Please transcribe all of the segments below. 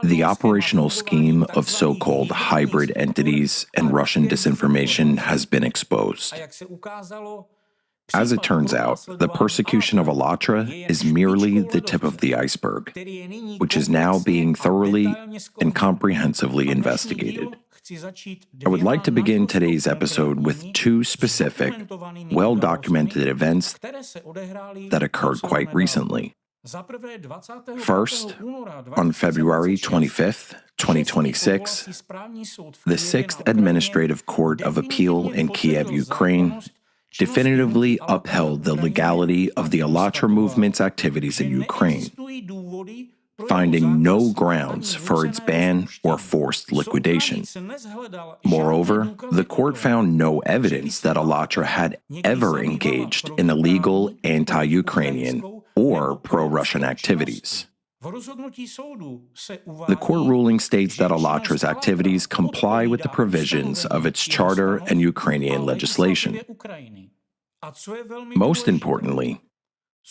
The operational scheme of so-called hybrid entities and Russian disinformation has been exposed. As it turns out, the persecution of Allatra is merely the tip of the iceberg, which is now being thoroughly and comprehensively investigated. I would like to begin today's episode with two specific, well-documented events that occurred quite recently. First, on February 25, 2026, the Sixth Administrative Court of Appeal in Kiev, Ukraine, definitively upheld the legality of the Allatra movement's activities in Ukraine, finding no grounds for its ban or forced liquidation. Moreover, the court found no evidence that Allatra had ever engaged in illegal anti-Ukrainian or pro-Russian activities. The court ruling states that Allatra's activities comply with the provisions of its charter and Ukrainian legislation. Most importantly,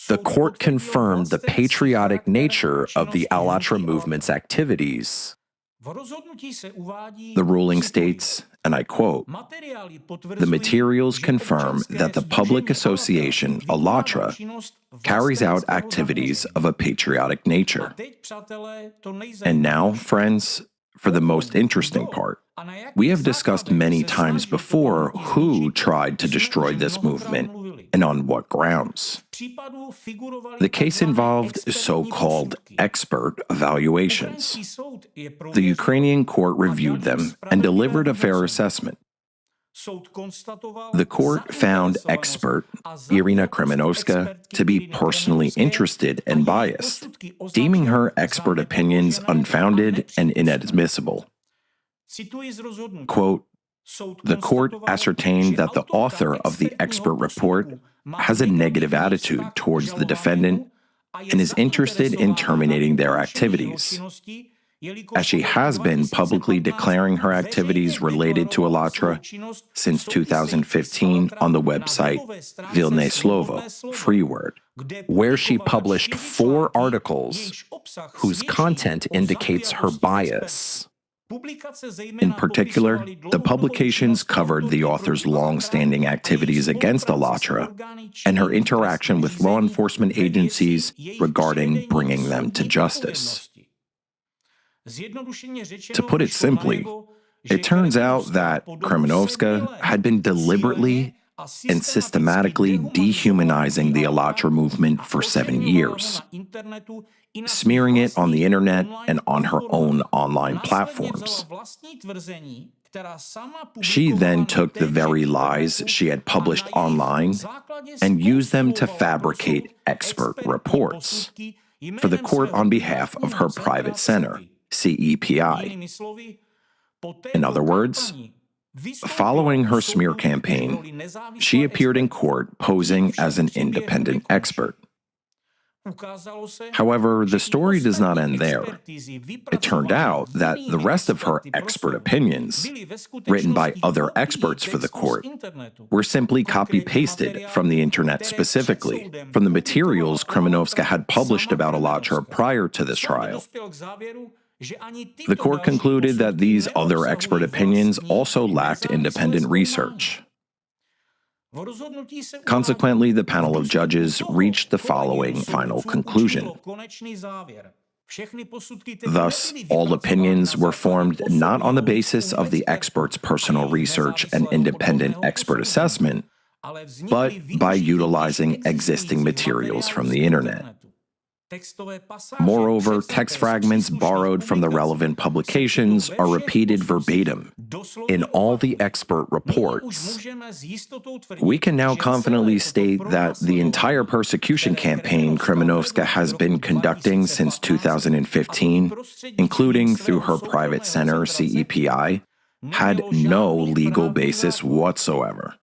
the court confirmed the patriotic nature of the Allatra movement's activities. The ruling states, and I quote, "The materials confirm that the public association Allatra carries out activities of a patriotic nature." And now, friends, for the most interesting part. We have discussed many times before who tried to destroy this movement and on what grounds. The case involved so-called expert evaluations. The Ukrainian court reviewed them and delivered a fair assessment. The court found expert Irina Kremenovska to be personally interested and biased, deeming her expert opinions unfounded and inadmissible. Quote, "The court ascertained that the author of the expert report has a negative attitude towards the defendant and is interested in terminating their activities, as she has been publicly declaring her activities related to Allatra since 2015 on the website Vilne Slovo, Free Word, where she published 4 articles whose content indicates her bias. In particular, the publications covered the author's long-standing activities against Allatra and her interaction with law enforcement agencies regarding bringing them to justice. To put it simply, it turns out that Kremenovska had been deliberately and systematically dehumanizing the Allatra movement for 7 years, smearing it on the internet and on her own online platforms. She then took the very lies she had published online and used them to fabricate expert reports for the court on behalf of her private center, CEPI. In other words, following her smear campaign, she appeared in court posing as an independent expert. However, the story does not end there. It turned out that the rest of her expert opinions, written by other experts for the court, were simply copy-pasted from the internet, specifically from the materials Kremenovska had published about Allatra prior to this trial. The court concluded that these other expert opinions also lacked independent research. Consequently, the panel of judges reached the following final conclusion. Thus, all opinions were formed not on the basis of the expert's personal research and independent expert assessment, but by utilizing existing materials from the internet. Moreover, text fragments borrowed from the relevant publications are repeated verbatim in all the expert reports. We can now confidently state that the entire persecution campaign Kremenovska has been conducting since 2015, including through her private center, CEPI, had no legal basis whatsoever.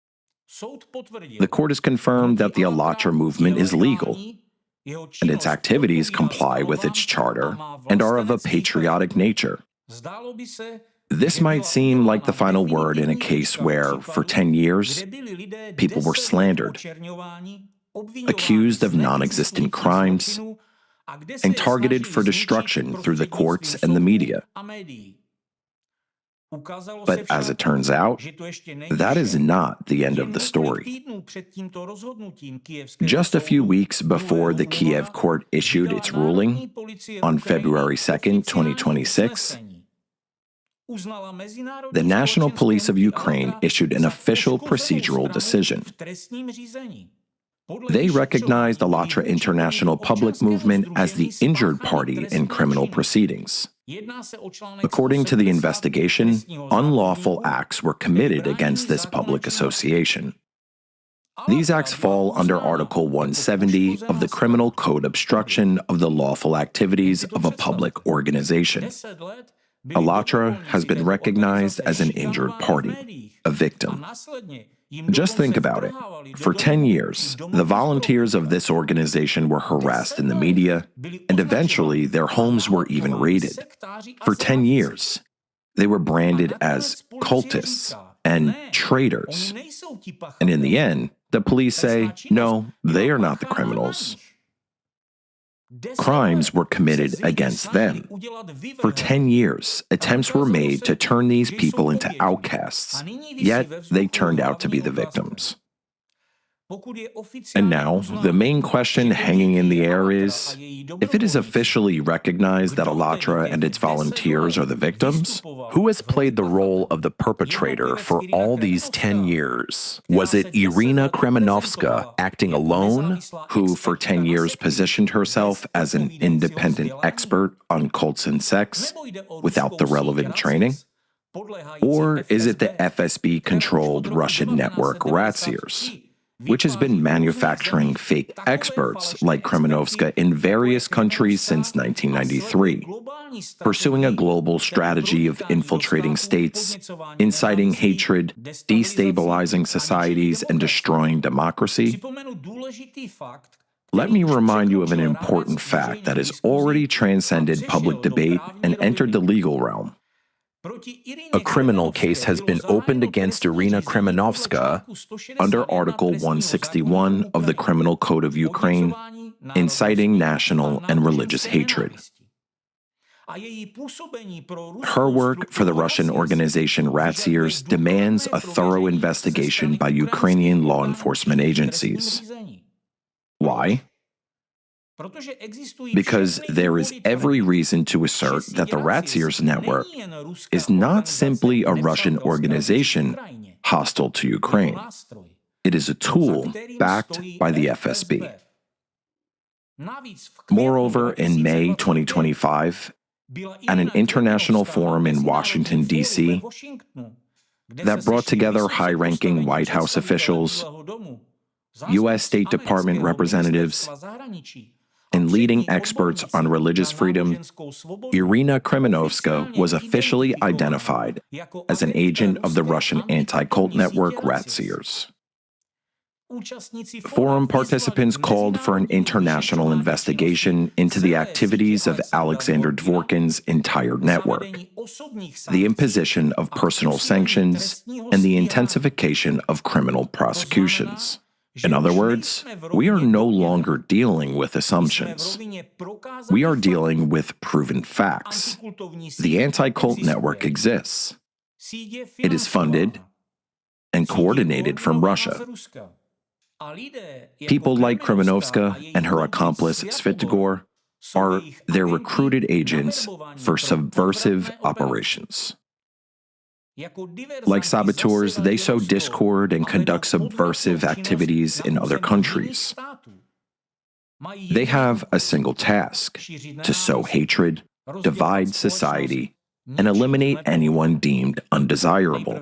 The court has confirmed that the Allatra movement is legal, and its activities comply with its charter and are of a patriotic nature. This might seem like the final word in a case where, for 10 years, people were slandered, accused of non-existent crimes, and targeted for destruction through the courts and the media. But as it turns out, that is not the end of the story. Just a few weeks before the Kiev court issued its ruling, on February 2nd, 2026, the National Police of Ukraine issued an official procedural decision. They recognized Allatra International Public Movement as the injured party in criminal proceedings. According to the investigation, unlawful acts were committed against this public association. These acts fall under Article 170 of the Criminal Code Obstruction of the Lawful Activities of a Public Organization. Allatra has been recognized as an injured party, a victim. Just think about it. For 10 years, the volunteers of this organization were harassed in the media, and eventually their homes were even raided. For 10 years, they were branded as cultists and traitors. And in the end, the police say, no, they are not the criminals. Crimes were committed against them. For 10 years, attempts were made to turn these people into outcasts, yet they turned out to be the victims. And now, the main question hanging in the air is, if it is officially recognized that Allatra and its volunteers are the victims, who has played the role of the perpetrator for all these 10 years? Was it Irina Kremenovska acting alone, who for 10 years positioned herself as an independent expert on cults and sex without the relevant training? Or is it the FSB-controlled Russian network Ratseers, which has been manufacturing fake experts like Kremenovska in various countries since 1993, pursuing a global strategy of infiltrating states, inciting hatred, destabilizing societies, and destroying democracy? Let me remind you of an important fact that has already transcended public debate and entered the legal realm. A criminal case has been opened against Irina Kremenovska under Article 161 of the Criminal Code of Ukraine, inciting national and religious hatred. Her work for the Russian organization Ratseers demands a thorough investigation by Ukrainian law enforcement agencies. Why? Because there is every reason to assert that the Ratseers network is not simply a Russian organization hostile to Ukraine. It is a tool backed by the FSB. Moreover, in May 2025, at an international forum in Washington, D.C., that brought together high-ranking White House officials, U.S. State Department representatives, and leading experts on religious freedom, Irina Kremenovska was officially identified as an agent of the Russian anti-cult network Ratseers. Forum participants called for an international investigation into the activities of Alexander Dworkin's entire network, the imposition of personal sanctions, and the intensification of criminal prosecutions. In other words, we are no longer dealing with assumptions. We are dealing with proven facts. The anti-cult network exists. It is funded and coordinated from Russia. People like Kremenovska and her accomplice Svitogor are their recruited agents for subversive operations. Like saboteurs, they sow discord and conduct subversive activities in other countries. They have a single task: to sow hatred, divide society, and eliminate anyone deemed undesirable.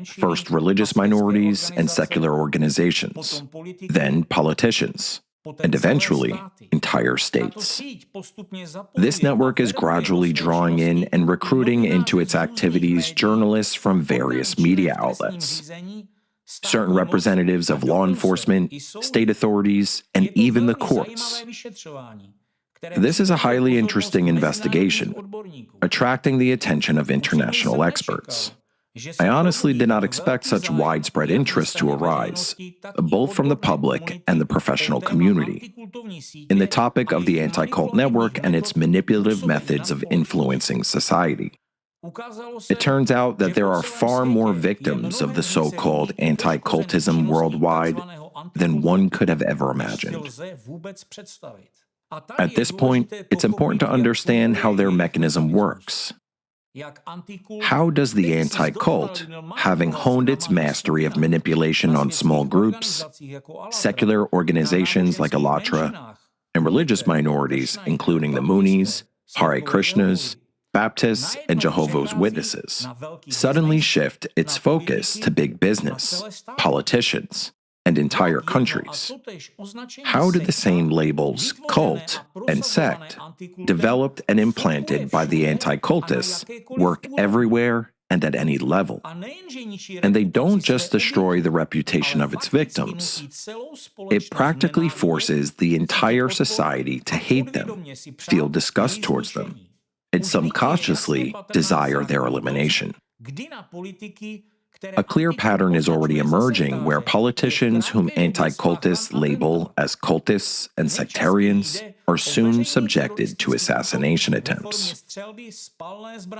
First religious minorities and secular organizations, then politicians, and eventually entire states. This network is gradually drawing in and recruiting into its activities journalists from various media outlets, certain representatives of law enforcement, state authorities, and even the courts. This is a highly interesting investigation, attracting the attention of international experts. I honestly did not expect such widespread interest to arise, both from the public and the professional community, in the topic of the anti-cult network and its manipulative methods of influencing society. It turns out that there are far more victims of the so-called anti-cultism worldwide than one could have ever imagined. At this point, it's important to understand how their mechanism works. How does the anti-cult, having honed its mastery of manipulation on small groups, secular organizations like Alatra, and religious minorities, including the Moonies, Hare Krishnas, Baptists, and Jehovah's Witnesses, suddenly shift its focus to big business, politicians, and entire countries? How did the same labels, cult and sect, developed and implanted by the anti-cultists, work everywhere and at any level? And they don't just destroy the reputation of its victims. It practically forces the entire society to hate them, feel disgust towards them, and subconsciously desire their elimination. A clear pattern is already emerging where politicians whom anti-cultists label as cultists and sectarians are soon subjected to assassination attempts.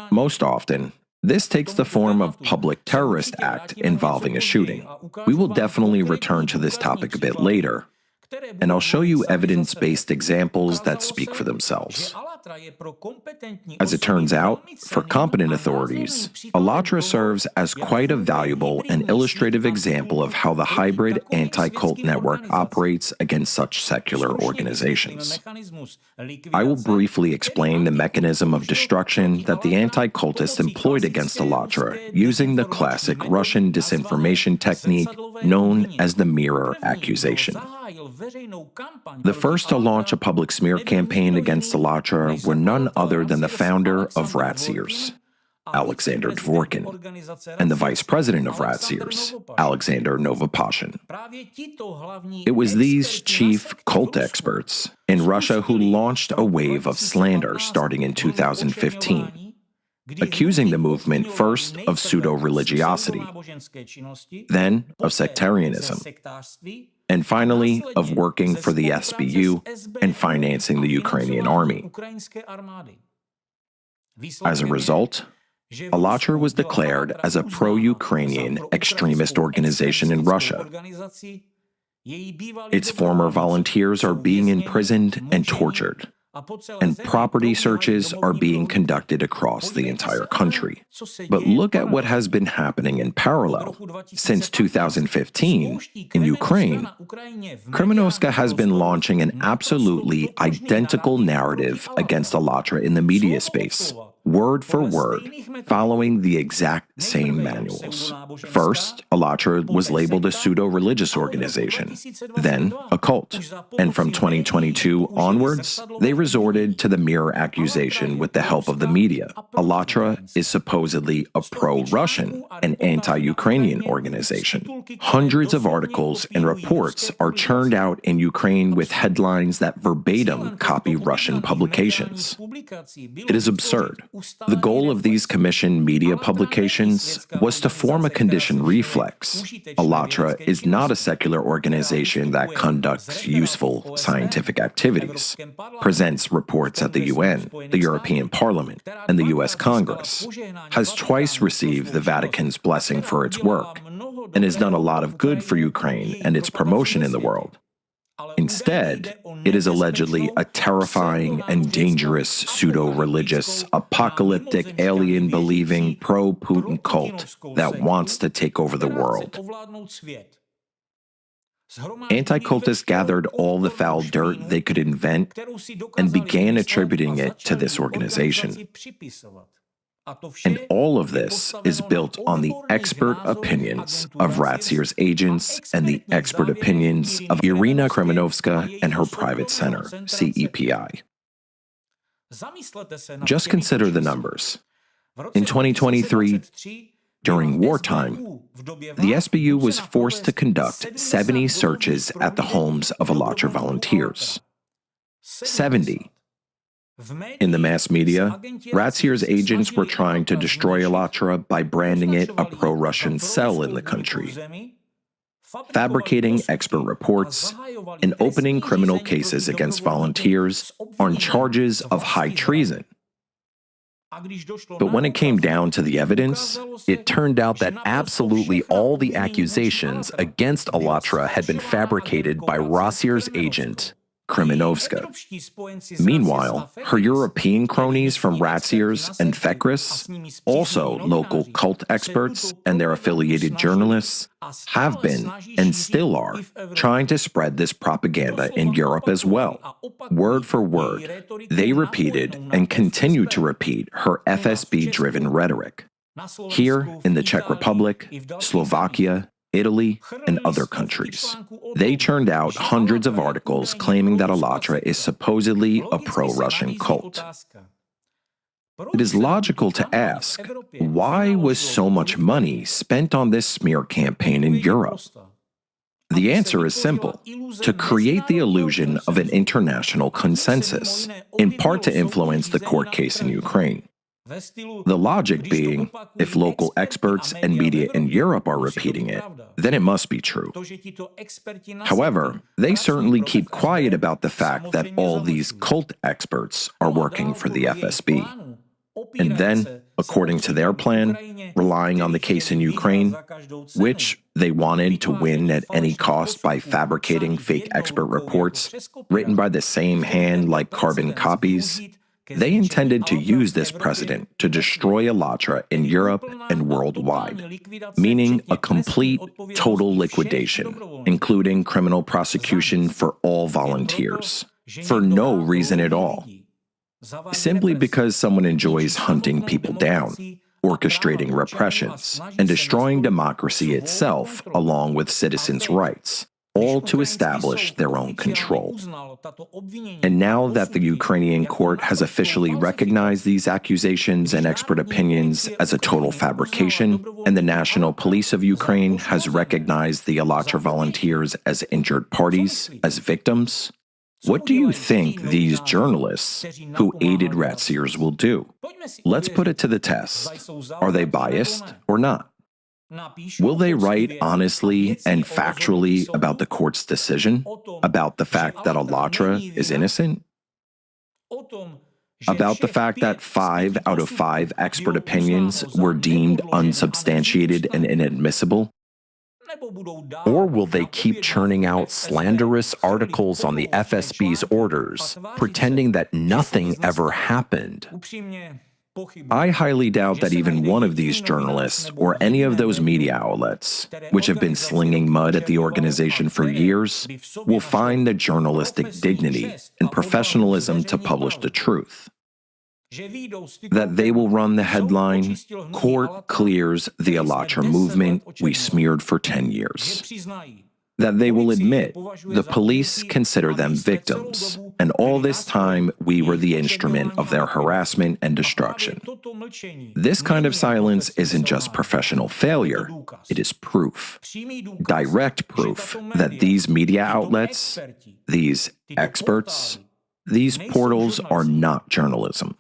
Most often, this takes the form of public terrorist act involving a shooting. We will definitely return to this topic a bit later, and I'll show you evidence-based examples that speak for themselves. As it turns out, for competent authorities, Alatra serves as quite a valuable and illustrative example of how the hybrid anti-cult network operates against such secular organizations. I will briefly explain the mechanism of destruction that the anti-cultists employed against Alatra using the classic Russian disinformation technique known as the mirror accusation. The first to launch a public smear campaign against Alatra were none other than the founder of Ratseers, Alexander Dvorkin, and the vice president of Ratseers, Alexander Novopashin. It was these chief cult experts in Russia who launched a wave of slander starting in 2015, accusing the movement first of pseudo-religiosity, then of sectarianism, and finally of working for the SBU and financing the Ukrainian army. As a result, Alatra was declared as a pro-Ukrainian extremist organization in Russia. Its former volunteers are being imprisoned and tortured, and property searches are being conducted across the entire country. But look at what has been happening in parallel. Since 2015, in Ukraine, Kremenovska has been launching an absolutely identical narrative against Alatra in the media space, word for word, following the exact same manuals. First, Alatra was labeled a pseudo-religious organization, then a cult, and from 2022 onwards, they resorted to the mirror accusation with the help of the media. Alatra is supposedly a pro-Russian and anti-Ukrainian organization. Hundreds of articles and reports are churned out in Ukraine with headlines that verbatim copy Russian publications. It is absurd. The goal of these commissioned media publications was to form a conditioned reflex. Alatra is not a secular organization that conducts useful scientific activities, presents reports at the UN, the European Parliament, and the US Congress, has twice received the Vatican's blessing for its work, and has done a lot of good for Ukraine and its promotion in the world. Instead, it is allegedly a terrifying and dangerous pseudo-religious, apocalyptic, alien-believing, pro-Putin cult that wants to take over the world. Anti-cultists gathered all the foul dirt they could invent and began attributing it to this organization. And all of this is built on the expert opinions of Ratseer's agents and the expert opinions of Irina Kremenovska and her private center, CEPI. Just consider the numbers. In 2023, during wartime, the SBU was forced to conduct 70 searches at the homes of Alatra volunteers. 70. In the mass media, Ratsir's agents were trying to destroy Alatra by branding it a pro-Russian cell in the country, fabricating expert reports, and opening criminal cases against volunteers on charges of high treason. But when it came down to the evidence, it turned out that absolutely all the accusations against Alatra had been fabricated by Ratsir's agent, Krymenovska. Meanwhile, her European cronies from Ratsir's and Fekris, also local cult experts and their affiliated journalists, have been, and still are, trying to spread this propaganda in Europe as well. Word for word, they repeated and continue to repeat her FSB-driven rhetoric. Here in the Czech Republic, Slovakia, Italy, and other countries, they churned out hundreds of articles claiming that Alatra is supposedly a pro-Russian cult. It is logical to ask, why was so much money spent on this smear campaign in Europe? The answer is simple: to create the illusion of an international consensus, in part to influence the court case in Ukraine. The logic being, if local experts and media in Europe are repeating it, then it must be true. However, they certainly keep quiet about the fact that all these cult experts are working for the FSB. And then, according to their plan, relying on the case in Ukraine, which they wanted to win at any cost by fabricating fake expert reports written by the same hand like carbon copies, they intended to use this precedent to destroy Alatra in Europe and worldwide, meaning a complete, total liquidation, including criminal prosecution for all volunteers, for no reason at all. Simply because someone enjoys hunting people down, orchestrating repressions, and destroying democracy itself along with citizens' rights, all to establish their own control. And now that the Ukrainian court has officially recognized these accusations and expert opinions as a total fabrication, and the National Police of Ukraine has recognized the Alatra volunteers as injured parties, as victims, what do you think these journalists who aided Ratsirs will do? Let's put it to the test. Are they biased or not? Will they write honestly and factually about the court's decision, about the fact that Alatra is innocent, about the fact that 5 out of 5 expert opinions were deemed unsubstantiated and inadmissible? Or will they keep churning out slanderous articles on the FSB's orders, pretending that nothing ever happened? I highly doubt that even one of these journalists or any of those media outlets, which have been slinging mud at the organization for years, will find the journalistic dignity and professionalism to publish the truth. That they will run the headline, "Court clears the Alatra movement we smeared for 10 years." That they will admit the police consider them victims, and all this time we were the instrument of their harassment and destruction. This kind of silence isn't just professional failure, it is proof, direct proof that these media outlets, these experts, these portals are not journalism.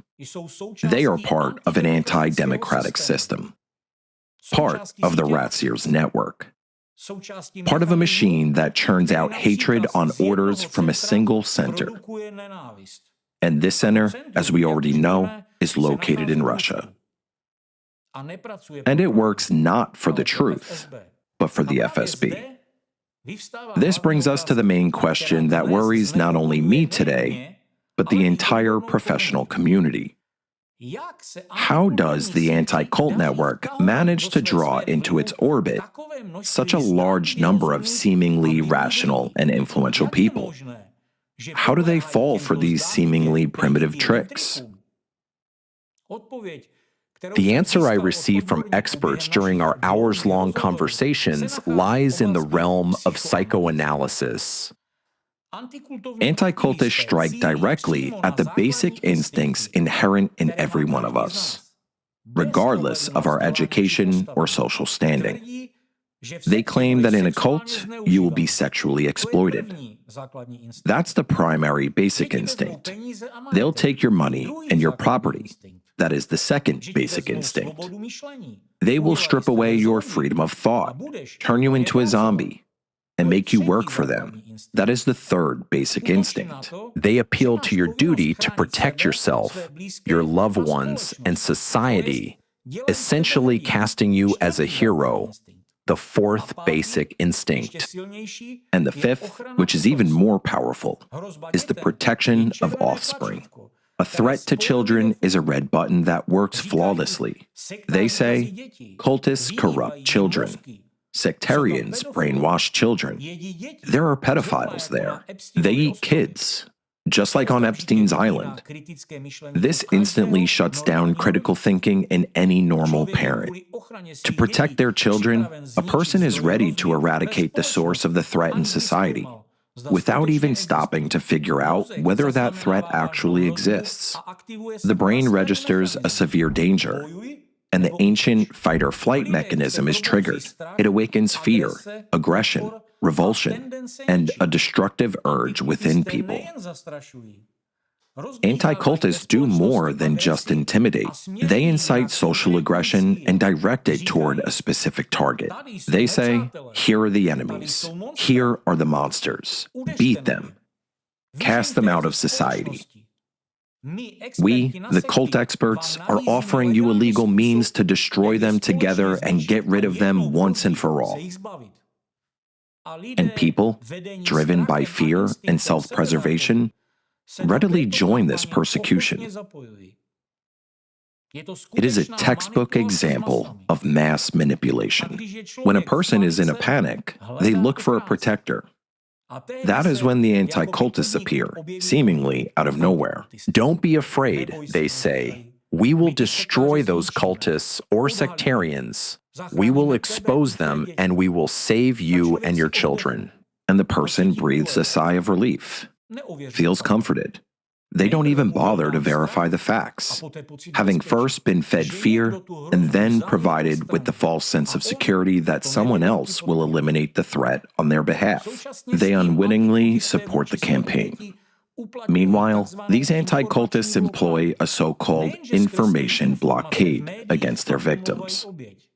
They are part of an anti-democratic system, part of the Ratsirs network, part of a machine that churns out hatred on orders from a single center. And this center, as we already know, is located in Russia. And it works not for the truth, but for the FSB. This brings us to the main question that worries not only me today, but the entire professional community. How does the anti-cult network manage to draw into its orbit such a large number of seemingly rational and influential people? How do they fall for these seemingly primitive tricks? The answer I received from experts during our hours-long conversations lies in the realm of psychoanalysis. Anti-cultists strike directly at the basic instincts inherent in every one of us, regardless of our education or social standing. They claim that in a cult, you will be sexually exploited. That's the primary basic instinct. They'll take your money and your property. That is the second basic instinct. They will strip away your freedom of thought, turn you into a zombie, and make you work for them. That is the third basic instinct. They appeal to your duty to protect yourself, your loved ones, and society, essentially casting you as a hero, the fourth basic instinct. And the fifth, which is even more powerful, is the protection of offspring. A threat to children is a red button that works flawlessly. They say, cultists corrupt children. Sectarians brainwash children. There are pedophiles there. They eat kids, just like on Epstein's Island. This instantly shuts down critical thinking in any normal parent. To protect their children, a person is ready to eradicate the source of the threat in society, without even stopping to figure out whether that threat actually exists. The brain registers a severe danger, and the ancient fight-or-flight mechanism is triggered. It awakens fear, aggression, revulsion, and a destructive urge within people. Anti-cultists do more than just intimidate. They incite social aggression and direct it toward a specific target. They say, here are the enemies. Here are the monsters. Beat them. Cast them out of society. We, the cult experts, are offering you a legal means to destroy them together and get rid of them once and for all. And people, driven by fear and self-preservation, readily join this persecution. It is a textbook example of mass manipulation. When a person is in a panic, they look for a protector. That is when the anti-cultists appear, seemingly out of nowhere. Don't be afraid, they say. We will destroy those cultists or sectarians. We will expose them and we will save you and your children. And the person breathes a sigh of relief, feels comforted. They don't even bother to verify the facts, having first been fed fear and then provided with the false sense of security that someone else will eliminate the threat on their behalf. They unwittingly support the campaign. Meanwhile, these anti-cultists employ a so-called information blockade against their victims.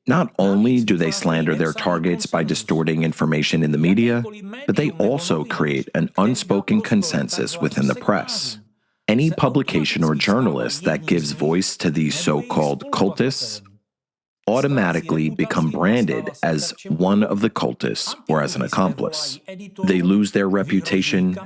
Not only do they slander their targets by distorting information in the media, but they also create an unspoken consensus within the press. Any publication or journalist that gives voice to these so-called cultists automatically become branded as one of the cultists or as an accomplice. They lose their reputation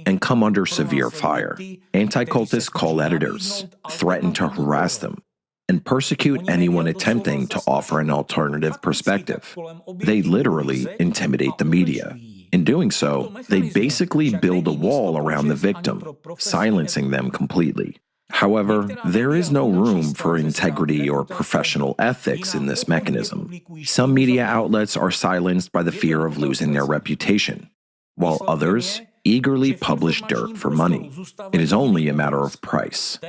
and come under severe fire. Anti-cultists call editors, threaten to harass them, and persecute anyone attempting to offer an alternative perspective. They literally intimidate the media. In doing so, they basically build a wall around the victim, silencing them completely. However, there is no room for integrity or professional ethics in this mechanism. Some media outlets are silenced by the fear of losing their reputation, while others eagerly publish dirt for money. It is only a matter of price.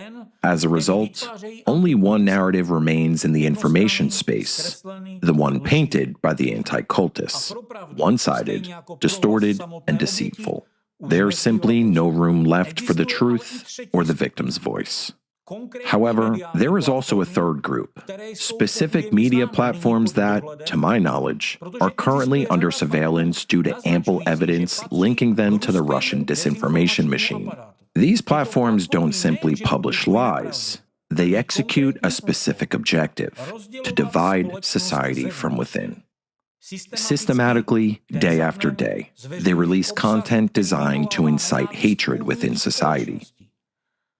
As a result, only one narrative remains in the information space, the one painted by the anti-cultists, one-sided, distorted, and deceitful. There's simply no room left for the truth or the victim's voice. However, there is also a third group, specific media platforms that, to my knowledge, are currently under surveillance due to ample evidence linking them to the Russian disinformation machine. These platforms don't simply publish lies. They execute a specific objective, to divide society from within. Systematically, day after day, they release content designed to incite hatred within society.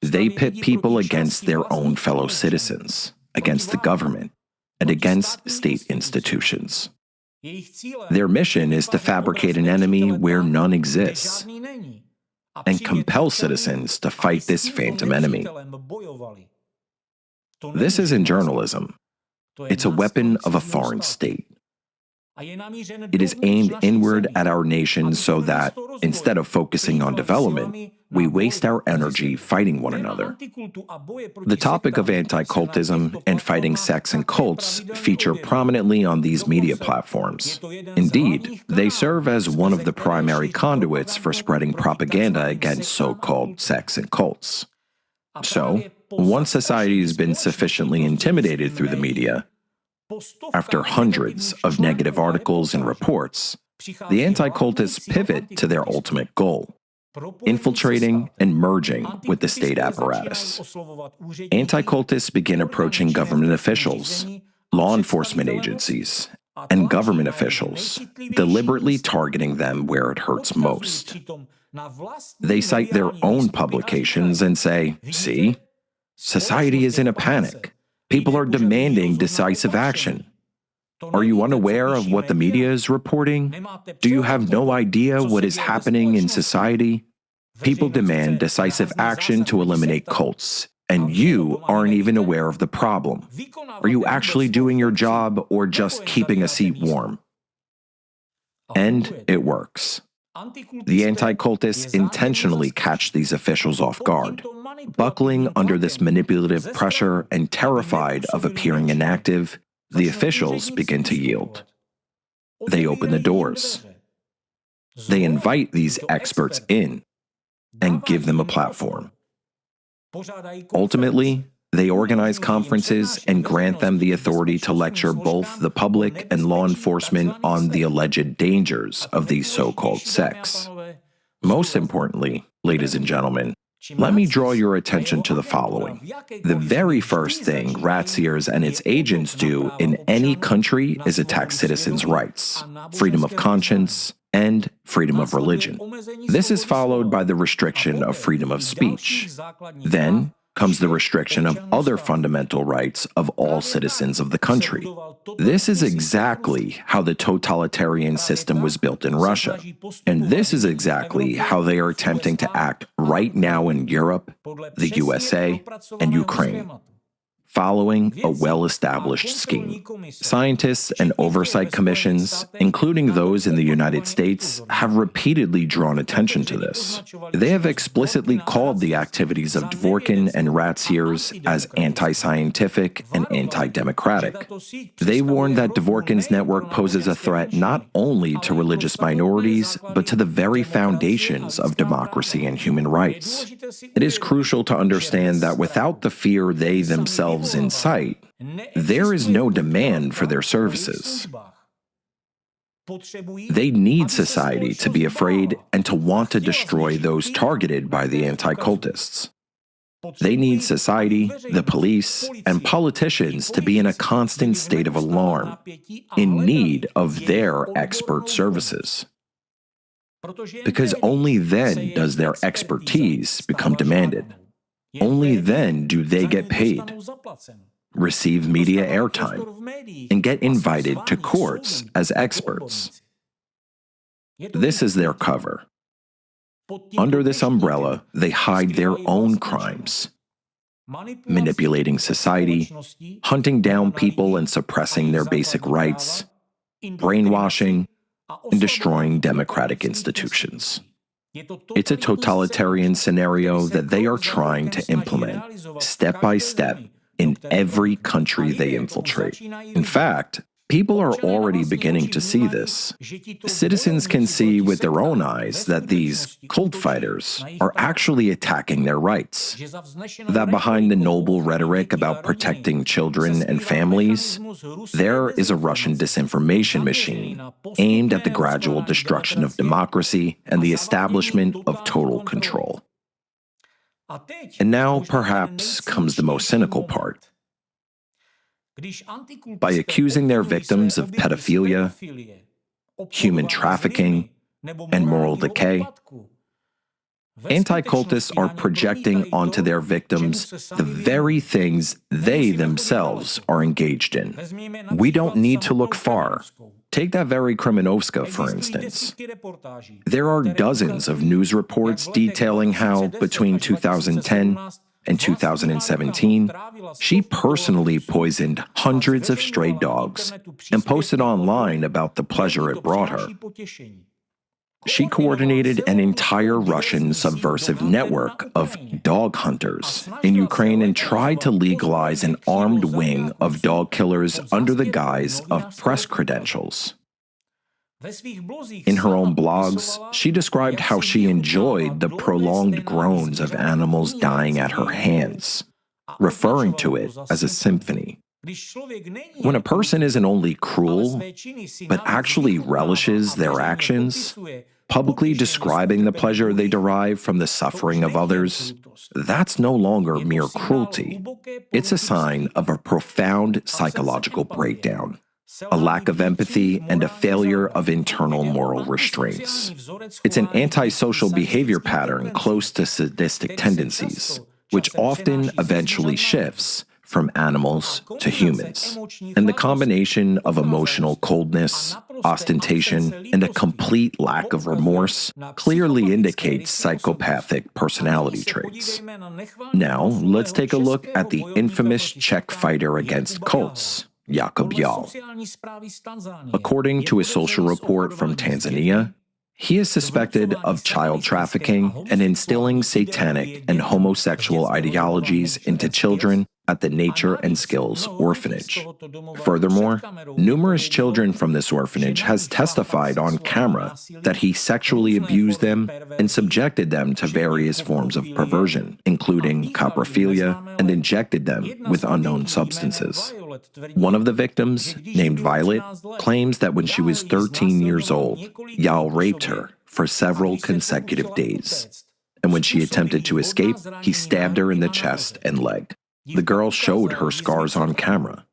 They pit people against their own fellow citizens, against the government, and against state institutions. Their mission is to fabricate an enemy where none exists, and compel citizens to fight this phantom enemy. This isn't journalism. It's a weapon of a foreign state. It is aimed inward at our nation so that, instead of focusing on development, we waste our energy fighting one another. The topic of anti-cultism and fighting sects and cults feature prominently on these media platforms. Indeed, they serve as one of the primary conduits for spreading propaganda against so-called sects and cults. So, once society has been sufficiently intimidated through the media, after hundreds of negative articles and reports, the anti-cultists pivot to their ultimate goal: infiltrating and merging with the state apparatus. Anti-cultists begin approaching government officials, law enforcement agencies, and government officials, deliberately targeting them where it hurts most. They cite their own publications and say, "See, society is in a panic. People are demanding decisive action. Are you unaware of what the media is reporting? Do you have no idea what is happening in society? People demand decisive action to eliminate cults, and you aren't even aware of the problem. Are you actually doing your job or just keeping a seat warm?" And it works. The anti-cultists intentionally catch these officials off guard. Buckling under this manipulative pressure and terrified of appearing inactive, the officials begin to yield. They open the doors. They invite these experts in and give them a platform. Ultimately, they organize conferences and grant them the authority to lecture both the public and law enforcement on the alleged dangers of these so-called sects. Most importantly, ladies and gentlemen, let me draw your attention to the following. The very first thing Ratziers and its agents do in any country is attack citizens' rights, freedom of conscience, and freedom of religion. This is followed by the restriction of freedom of speech. Then comes the restriction of other fundamental rights of all citizens of the country. This is exactly how the totalitarian system was built in Russia. And this is exactly how they are attempting to act right now in Europe, the USA, and Ukraine, following a well-established scheme. Scientists and oversight commissions, including those in the United States, have repeatedly drawn attention to this. They have explicitly called the activities of Dworkin and Ratziers as anti-scientific and anti-democratic. They warn that Dworkin's network poses a threat not only to religious minorities, but to the very foundations of democracy and human rights. It is crucial to understand that without the fear they themselves incite, there is no demand for their services. They need society to be afraid and to want to destroy those targeted by the anti-cultists. They need society, the police, and politicians to be in a constant state of alarm, in need of their expert services. Because only then does their expertise become demanded. Only then do they get paid, receive media airtime, and get invited to courts as experts. This is their cover. Under this umbrella, they hide their own crimes, manipulating society, hunting down people and suppressing their basic rights, brainwashing, and destroying democratic institutions. It's a totalitarian scenario that they are trying to implement, step by step, in every country they infiltrate. In fact, people are already beginning to see this. Citizens can see with their own eyes that these cult fighters are actually attacking their rights. That behind the noble rhetoric about protecting children and families, there is a Russian disinformation machine aimed at the gradual destruction of democracy and the establishment of total control. And now, perhaps, comes the most cynical part. By accusing their victims of pedophilia, human trafficking, and moral decay, anti-cultists are projecting onto their victims the very things they themselves are engaged in. We don't need to look far. Take that very Kremenovska, for instance. There are dozens of news reports detailing how, between 2010 In 2017, she personally poisoned hundreds of stray dogs and posted online about the pleasure it brought her. She coordinated an entire Russian subversive network of dog hunters in Ukraine and tried to legalize an armed wing of dog killers under the guise of press credentials. In her own blogs, she described how she enjoyed the prolonged groans of animals dying at her hands, referring to it as a symphony. When a person isn't only cruel, but actually relishes their actions, publicly describing the pleasure they derive from the suffering of others, that's no longer mere cruelty. It's a sign of a profound psychological breakdown, a lack of empathy, and a failure of internal moral restraints. It's an antisocial behavior pattern close to sadistic tendencies, which often eventually shifts from animals to humans. And the combination of emotional coldness, ostentation, and a complete lack of remorse clearly indicates psychopathic personality traits. Now, let's take a look at the infamous Czech fighter against cults, Jakub Jal. According to a social report from Tanzania, he is suspected of child trafficking and instilling satanic and homosexual ideologies into children at the Nature and Skills Orphanage. Furthermore, numerous children from this orphanage has testified on camera that he sexually abused them and subjected them to various forms of perversion, including coprophilia, and injected them with unknown substances. One of the victims, named Violet, claims that when she was 13 years old, Yal raped her for several consecutive days. And when she attempted to escape, he stabbed her in the chest and leg. The girl showed her scars on camera.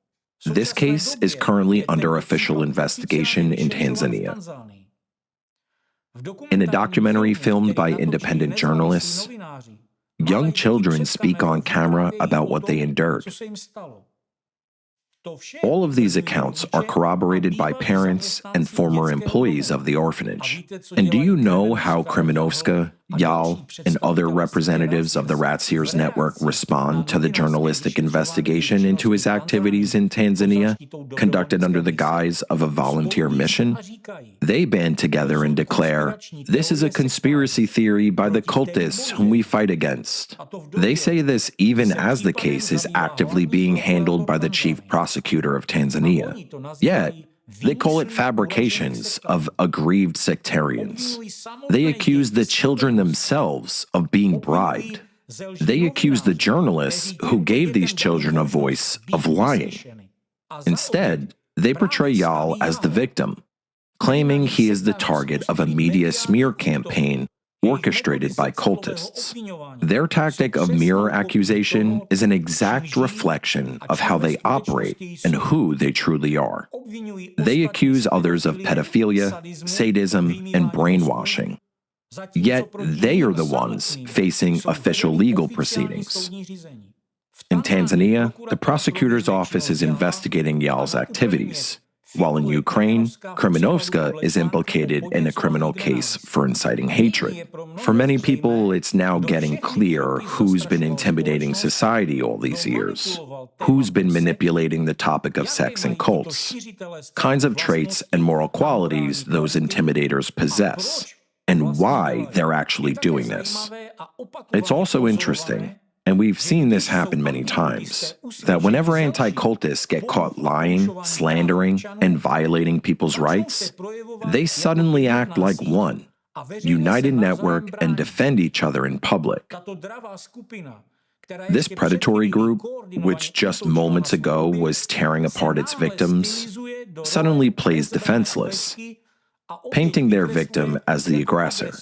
This case is currently under official investigation in Tanzania. In a documentary filmed by independent journalists, young children speak on camera about what they endured. All of these accounts are corroborated by parents and former employees of the orphanage. And do you know how Krymenovska, Yal, and other representatives of the Ratseers network respond to the journalistic investigation into his activities in Tanzania, conducted under the guise of a volunteer mission? They band together and declare, "This is a conspiracy theory by the cultists whom we fight against." They say this even as the case is actively being handled by the chief prosecutor of Tanzania. Yet, they call it fabrications of aggrieved sectarians. They accuse the children themselves of being bribed. They accuse the journalists who gave these children a voice of lying. Instead, they portray Yal as the victim, claiming he is the target of a media smear campaign orchestrated by cultists. Their tactic of mirror accusation is an exact reflection of how they operate and who they truly are. They accuse others of pedophilia, sadism, and brainwashing. Yet they are the ones facing official legal proceedings. In Tanzania, the prosecutor's office is investigating Yal's activities, while in Ukraine, Krymenovska is implicated in a criminal case for inciting hatred. For many people, it's now getting clear who's been intimidating society all these years, who's been manipulating the topic of sex and cults, kinds of traits and moral qualities those intimidators possess, and why they're actually doing this. It's also interesting, and we've seen this happen many times, that whenever anti-cultists get caught lying, slandering, and violating people's rights, they suddenly act like one, united network, and defend each other in public. This predatory group, which just moments ago was tearing apart its victims, suddenly plays defenseless, painting their victim as the aggressor.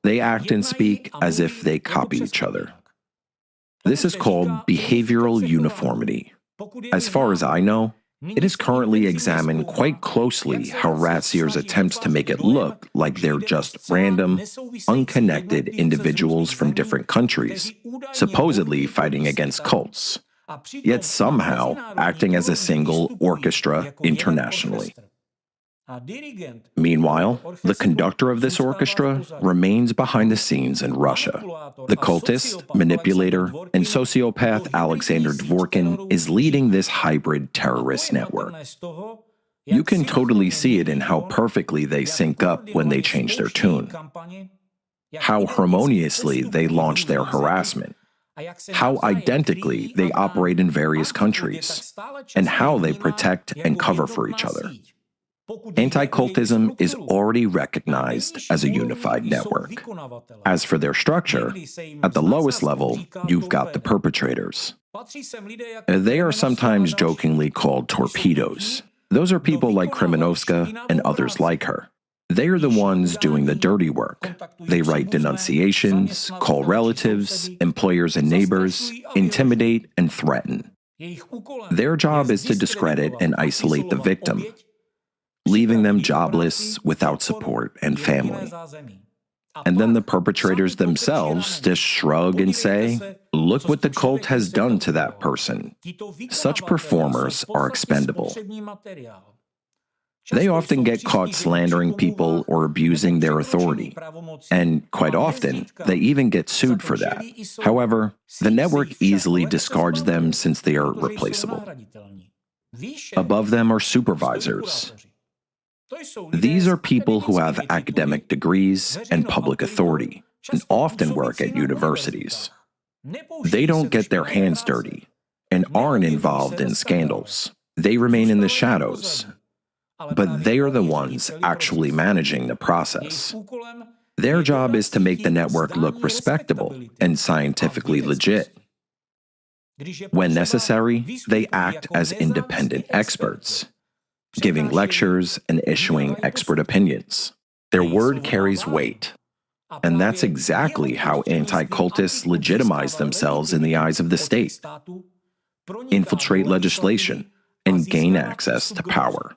They act and speak as if they copy each other. This is called behavioral uniformity. As far as I know, it is currently examined quite closely how Ratseers attempts to make it look like they're just random, unconnected individuals from different countries, supposedly fighting against cults, yet somehow acting as a single orchestra internationally. Meanwhile, the conductor of this orchestra remains behind the scenes in Russia. The cultist, manipulator, and sociopath Alexander Dvorkin is leading this hybrid terrorist network. You can totally see it in how perfectly they sync up when they change their tune, how harmoniously they launch their harassment, how identically they operate in various countries, and how they protect and cover for each other. Anti-cultism is already recognized as a unified network. As for their structure, at the lowest level, you've got the perpetrators. They are sometimes jokingly called torpedoes. Those are people like Kremenovska and others like her. They are the ones doing the dirty work. They write denunciations, call relatives, employers and neighbors, intimidate and threaten. Their job is to discredit and isolate the victim, leaving them jobless, without support and family. And then the perpetrators themselves just shrug and say, "Look what the cult has done to that person." Such performers are expendable. They often get caught slandering people or abusing their authority, and quite often, they even get sued for that. However, the network easily discards them since they are replaceable. Above them are supervisors. These are people who have academic degrees and public authority, and often work at universities. They don't get their hands dirty, and aren't involved in scandals. They remain in the shadows, but they are the ones actually managing the process. Their job is to make the network look respectable and scientifically legit. When necessary, they act as independent experts, giving lectures and issuing expert opinions. Their word carries weight, and that's exactly how anti-cultists legitimize themselves in the eyes of the state, infiltrate legislation, and gain access to power.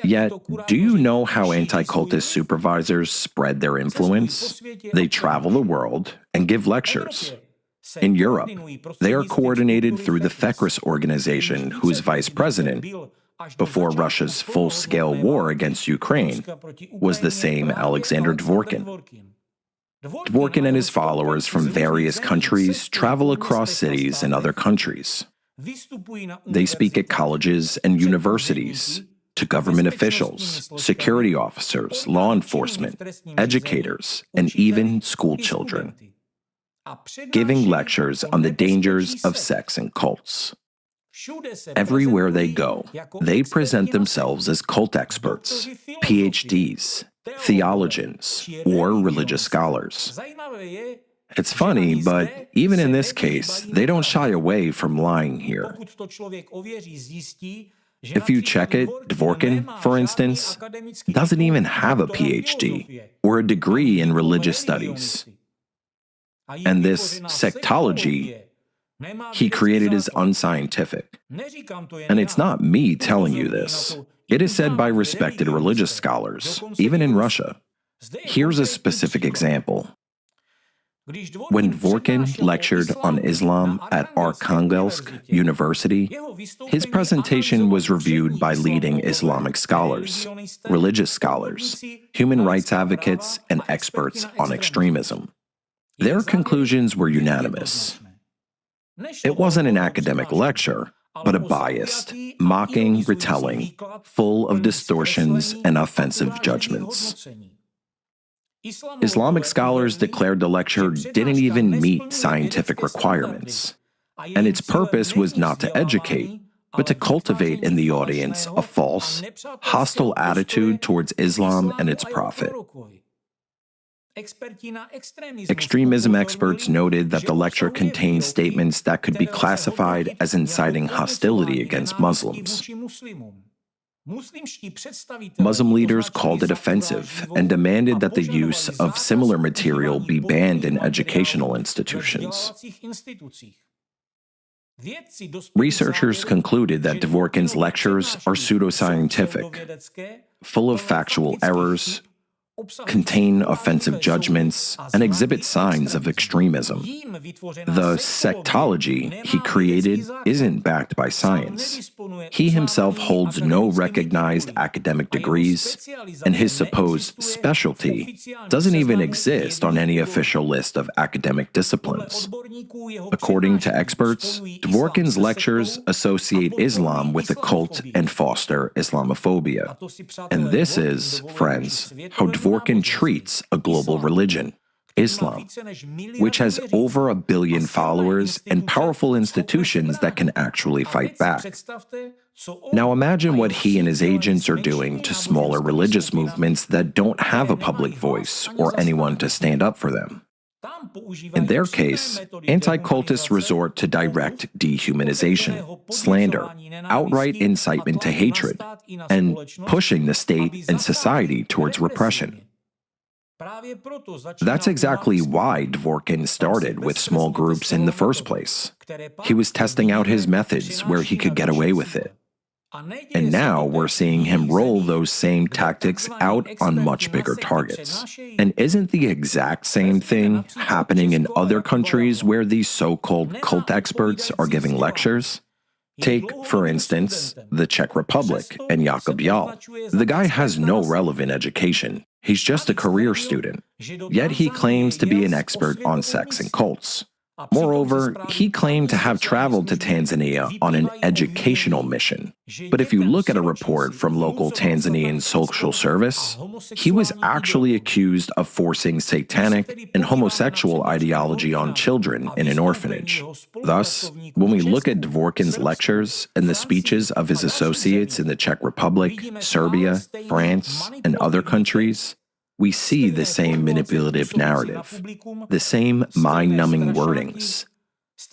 Yet, do you know how anti-cultist supervisors spread their influence? They travel the world and give lectures. In Europe, they are coordinated through the FECRIS organization, whose vice president, before Russia's full-scale war against Ukraine, was the same Alexander Dvorkin. Dvorkin and his followers from various countries travel across cities and other countries. They speak at colleges and universities, to government officials, security officers, law enforcement, educators, and even school children, giving lectures on the dangers of sex and cults. Everywhere they go, they present themselves as cult experts, PhDs, theologians, or religious scholars. It's funny, but even in this case, they don't shy away from lying here. If you check it, Dvorkin, for instance, doesn't even have a PhD or a degree in religious studies. And this sectology he created is unscientific. And it's not me telling you this. It is said by respected religious scholars, even in Russia. Here's a specific example. When Dvorkin lectured on Islam at Arkhangelsk University, his presentation was reviewed by leading Islamic scholars, religious scholars, human rights advocates, and experts on extremism. Their conclusions were unanimous. It wasn't an academic lecture, but a biased, mocking retelling, full of distortions and offensive judgments. Islamic scholars declared the lecture didn't even meet scientific requirements, and its purpose was not to educate, but to cultivate in the audience a false, hostile attitude towards Islam and its prophet. Extremism experts noted that the lecture contained statements that could be classified as inciting hostility against Muslims. Muslim leaders called it offensive and demanded that the use of similar material be banned in educational institutions. Researchers concluded that Dvorkin's lectures are pseudoscientific, full of factual errors, contain offensive judgments, and exhibit signs of extremism. The sectology he created isn't backed by science. He himself holds no recognized academic degrees, and his supposed specialty doesn't even exist on any official list of academic disciplines. According to experts, Dworkin's lectures associate Islam with a cult and foster Islamophobia. And this is, friends, how Dworkin treats a global religion, Islam, which has over 1 billion followers and powerful institutions that can actually fight back. Now imagine what he and his agents are doing to smaller religious movements that don't have a public voice or anyone to stand up for them. In their case, anti-cultists resort to direct dehumanization, slander, outright incitement to hatred, and pushing the state and society towards repression. That's exactly why Dworkin started with small groups in the first place. He was testing out his methods where he could get away with it. And now we're seeing him roll those same tactics out on much bigger targets. And isn't the exact same thing happening in other countries where these so-called cult experts are giving lectures? Take, for instance, the Czech Republic and Jakub Jal. The guy has no relevant education. He's just a career student. Yet he claims to be an expert on sex and cults. Moreover, he claimed to have traveled to Tanzania on an educational mission. But if you look at a report from local Tanzanian social service, he was actually accused of forcing satanic and homosexual ideology on children in an orphanage. Thus, when we look at Dworkin's lectures and the speeches of his associates in the Czech Republic, Serbia, France, and other countries, we see the same manipulative narrative, the same mind-numbing wordings,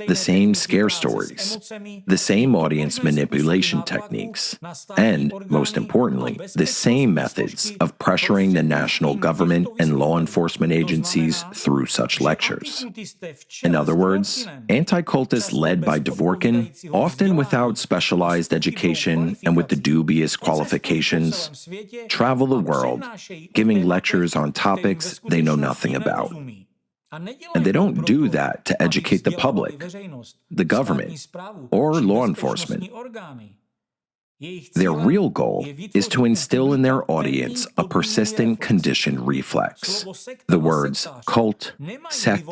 the same scare stories, the same audience manipulation techniques, and, most importantly, the same methods of pressuring the national government and law enforcement agencies through such lectures. In other words, anti-cultists led by Dworkin, often without specialized education and with the dubious qualifications, travel the world, giving lectures on topics they know nothing about. And they don't do that to educate the public, the government, or law enforcement. Their real goal is to instill in their audience a persistent conditioned reflex. The words cult, sect,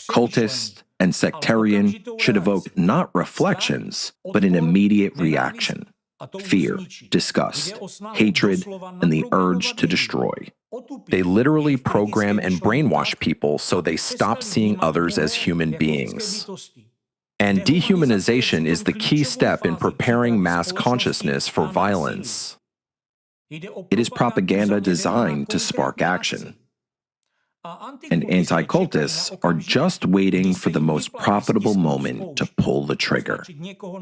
cultist, and sectarian should evoke not reflections, but an immediate reaction: fear, disgust, hatred, and the urge to destroy. They literally program and brainwash people so they stop seeing others as human beings. And dehumanization is the key step in preparing mass consciousness for violence. It is propaganda designed to spark action. And anti-cultists are just waiting for the most profitable moment to pull the trigger,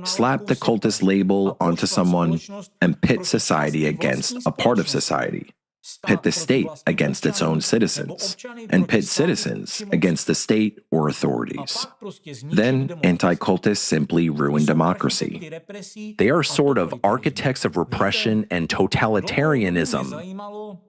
slap the cultist label onto someone, and pit society against a part of society, pit the state against its own citizens, and pit citizens against the state or authorities. Then anti-cultists simply ruin democracy. They are sort of architects of repression and totalitarianism.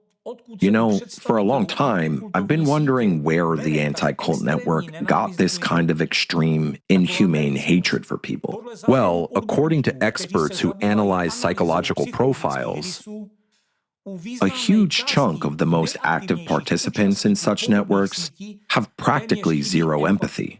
You know, for a long time, I've been wondering where the anti-cult network got this kind of extreme, inhumane hatred for people. Well, according to experts who analyze psychological profiles, a huge chunk of the most active participants in such networks have practically zero empathy.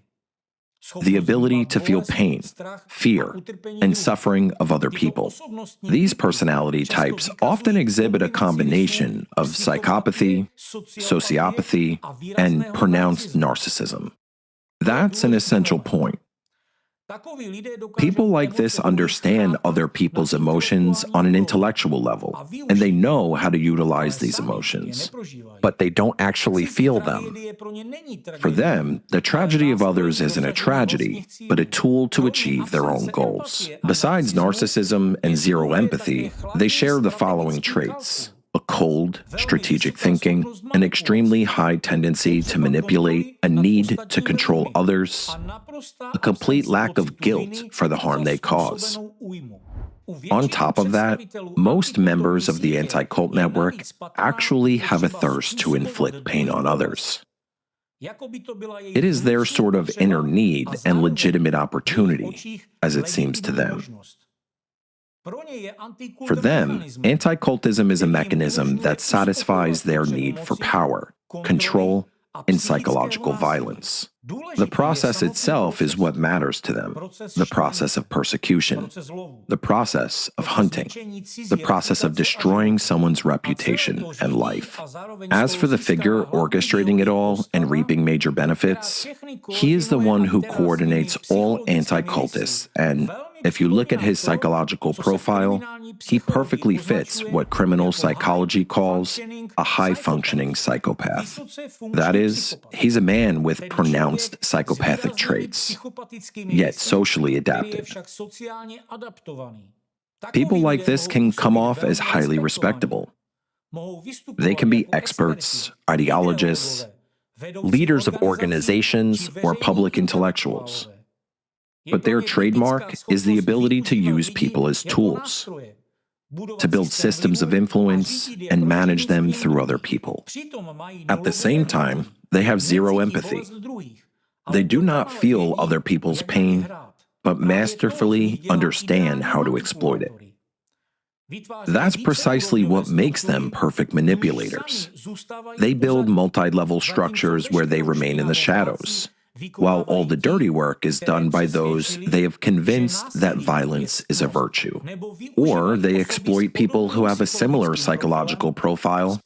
The ability to feel pain, fear, and suffering of other people. These personality types often exhibit a combination of psychopathy, sociopathy, and pronounced narcissism. That's an essential point. People like this understand other people's emotions on an intellectual level, and they know how to utilize these emotions, but they don't actually feel them. For them, the tragedy of others isn't a tragedy, but a tool to achieve their own goals. Besides narcissism and zero empathy, they share the following traits: a cold, strategic thinking, an extremely high tendency to manipulate, a need to control others, a complete lack of guilt for the harm they cause. On top of that, most members of the anti-cult network actually have a thirst to inflict pain on others. It is their sort of inner need and legitimate opportunity, as it seems to them. For them, anti-cultism is a mechanism that satisfies their need for power, control, and psychological violence. The process itself is what matters to them, the process of persecution, the process of hunting, the process of destroying someone's reputation and life. As for the figure orchestrating it all and reaping major benefits, he is the one who coordinates all anti-cultists, and if you look at his psychological profile, he perfectly fits what criminal psychology calls a high-functioning psychopath. That is, he's a man with pronounced psychopathic traits, yet socially adapted. People like this can come off as highly respectable. They can be experts, ideologists, leaders of organizations, or public intellectuals. But their trademark is the ability to use people as tools, to build systems of influence and manage them through other people. At the same time, they have zero empathy. They do not feel other people's pain, but masterfully understand how to exploit it. That's precisely what makes them perfect manipulators. They build multi-level structures where they remain in the shadows, while all the dirty work is done by those they have convinced that violence is a virtue. Or they exploit people who have a similar psychological profile,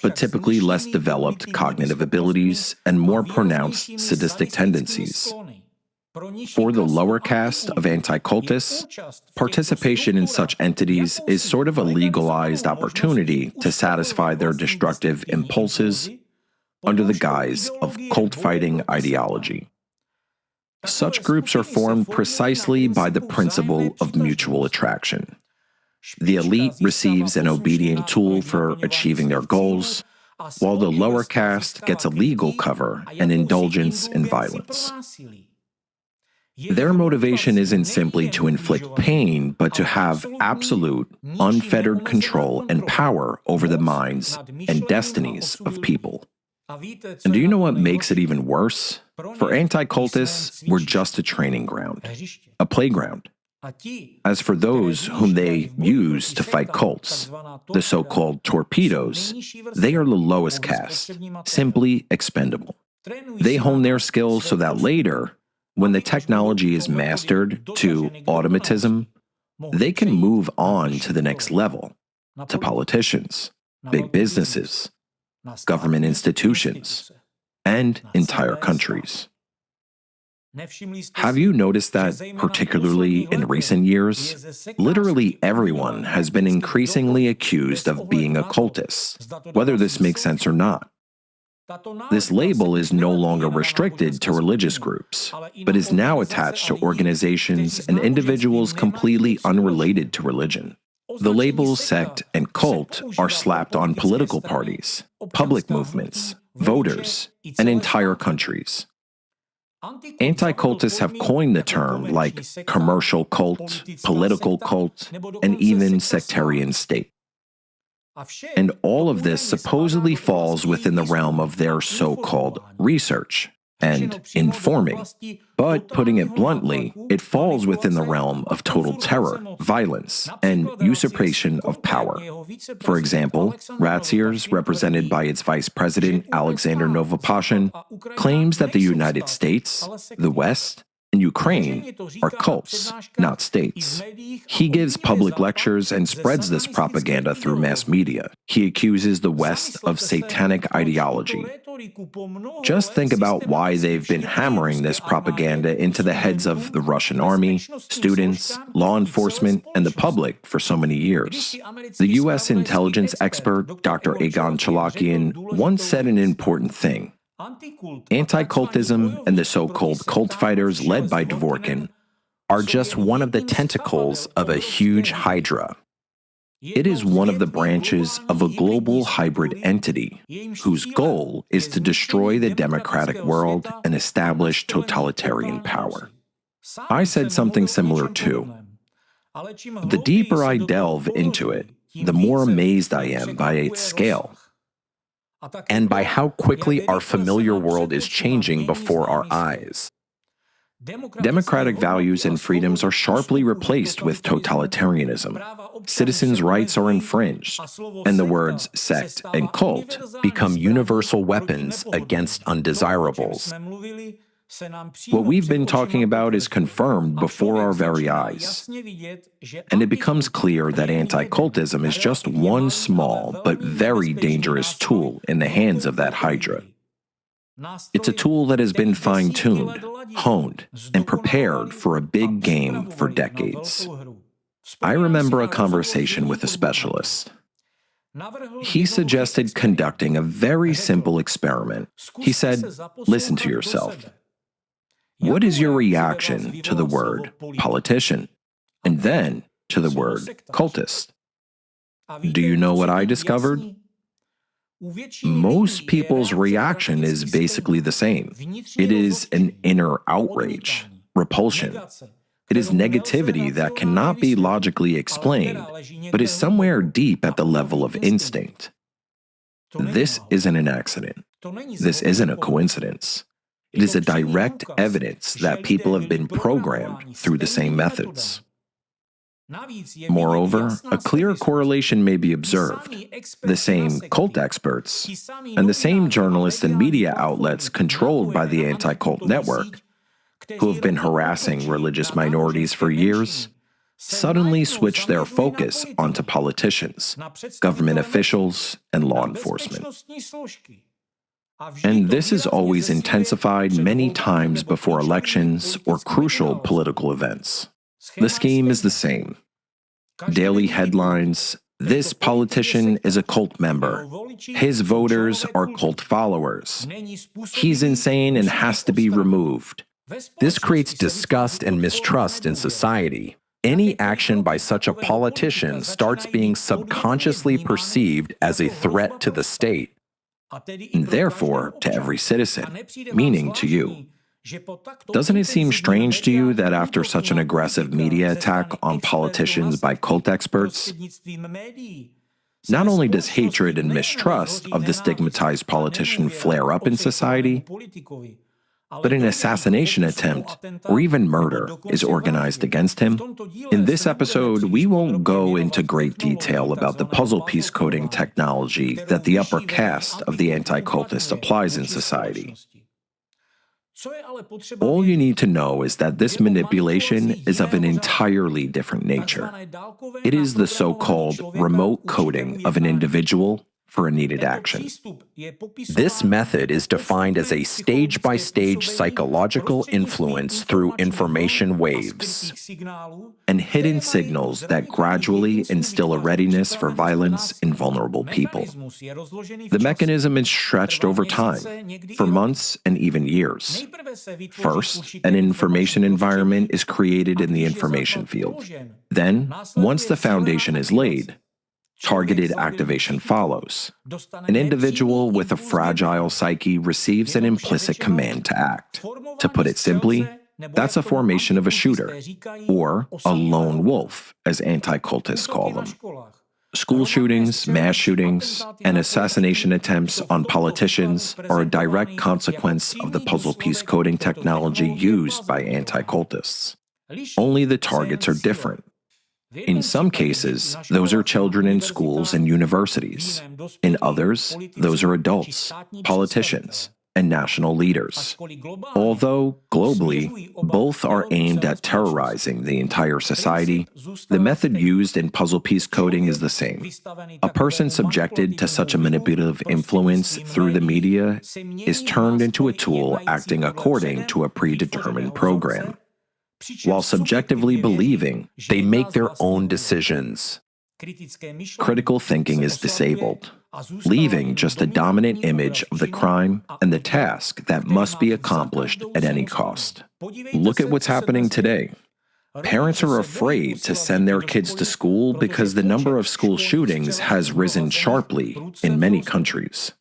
but typically less developed cognitive abilities and more pronounced sadistic tendencies. For the lower caste of anti-cultists, participation in such entities is sort of a legalized opportunity to satisfy their destructive impulses under the guise of cult-fighting ideology. Such groups are formed precisely by the principle of mutual attraction. The elite receives an obedient tool for achieving their goals, while the lower caste gets a legal cover and indulgence in violence. Their motivation isn't simply to inflict pain, but to have absolute, unfettered control and power over the minds and destinies of people. And do you know what makes it even worse? For anti-cultists, we're just a training ground, a playground. As for those whom they use to fight cults, the so-called torpedoes, they are the lowest caste, simply expendable. They hone their skills so that later, when the technology is mastered to automatism, they can move on to the next level, to politicians, big businesses, government institutions, and entire countries. Have you noticed that, particularly in recent years, literally everyone has been increasingly accused of being a cultist, whether this makes sense or not? This label is no longer restricted to religious groups, but is now attached to organizations and individuals completely unrelated to religion. The labels sect and cult are slapped on political parties, public movements, voters, and entire countries. Anti-cultists have coined the term like commercial cult, political cult, and even sectarian state. And all of this supposedly falls within the realm of their so-called research and informing. But putting it bluntly, it falls within the realm of total terror, violence, and usurpation of power. For example, Ratziers, represented by its vice president, Alexander Novopashin, claims that the United States, the West, and Ukraine are cults, not states. He gives public lectures and spreads this propaganda through mass media. He accuses the West of satanic ideology. Just think about why they've been hammering this propaganda into the heads of the Russian army, students, law enforcement, and the public for so many years. The U.S. intelligence expert Dr. Egon Chalakian once said an important thing. Anti-cultism and the so-called cult fighters led by Dvorkin are just one of the tentacles of a huge hydra. It is one of the branches of a global hybrid entity whose goal is to destroy the democratic world and establish totalitarian power. I said something similar too. But the deeper I delve into it, the more amazed I am by its scale and by how quickly our familiar world is changing before our eyes. Democratic values and freedoms are sharply replaced with totalitarianism. Citizens' rights are infringed, and the words sect and cult become universal weapons against undesirables. What we've been talking about is confirmed before our very eyes, and it becomes clear that anti-cultism is just one small but very dangerous tool in the hands of that hydra. It's a tool that has been fine-tuned, honed, and prepared for a big game for decades. I remember a conversation with a specialist. He suggested conducting a very simple experiment. He said, listen to yourself. What is your reaction to the word politician, and then to the word cultist? Do you know what I discovered? Most people's reaction is basically the same. It is an inner outrage, repulsion. It is negativity that cannot be logically explained, but is somewhere deep at the level of instinct. This isn't an accident. This isn't a coincidence. It is a direct evidence that people have been programmed through the same methods. Moreover, a clear correlation may be observed. The same cult experts and the same journalists and media outlets controlled by the anti-cult network, who have been harassing religious minorities for years, suddenly switch their focus onto politicians, government officials, and law enforcement. And this is always intensified many times before elections or crucial political events. The scheme is the same. Daily headlines: this politician is a cult member. His voters are cult followers. He's insane and has to be removed. This creates disgust and mistrust in society. Any action by such a politician starts being subconsciously perceived as a threat to the state, and therefore to every citizen, meaning to you. Doesn't it seem strange to you that after such an aggressive media attack on politicians by cult experts, not only does hatred and mistrust of the stigmatized politician flare up in society, but an assassination attempt or even murder is organized against him? In this episode, we won't go into great detail about the puzzle piece coding technology that the upper caste of the anti-cultist applies in society. All you need to know is that this manipulation is of an entirely different nature. It is the so-called remote coding of an individual for a needed action. This method is defined as a stage-by-stage psychological influence through information waves and hidden signals that gradually instill a readiness for violence in vulnerable people. The mechanism is stretched over time, for months and even years. First, an information environment is created in the information field. Then, once the foundation is laid, targeted activation follows. An individual with a fragile psyche receives an implicit command to act. To put it simply, that's a formation of a shooter, or a lone wolf, as anti-cultists call them. School shootings, mass shootings, and assassination attempts on politicians are a direct consequence of the puzzle piece coding technology used by anti-cultists. Only the targets are different. In some cases, those are children in schools and universities. In others, those are adults, politicians, and national leaders. Although, globally, both are aimed at terrorizing the entire society, the method used in puzzle piece coding is the same. A person subjected to such a manipulative influence through the media is turned into a tool acting according to a predetermined program. While subjectively believing, they make their own decisions. Critical thinking is disabled, leaving just a dominant image of the crime and the task that must be accomplished at any cost. Look at what's happening today. Parents are afraid to send their kids to school because the number of school shootings has risen sharply in many countries.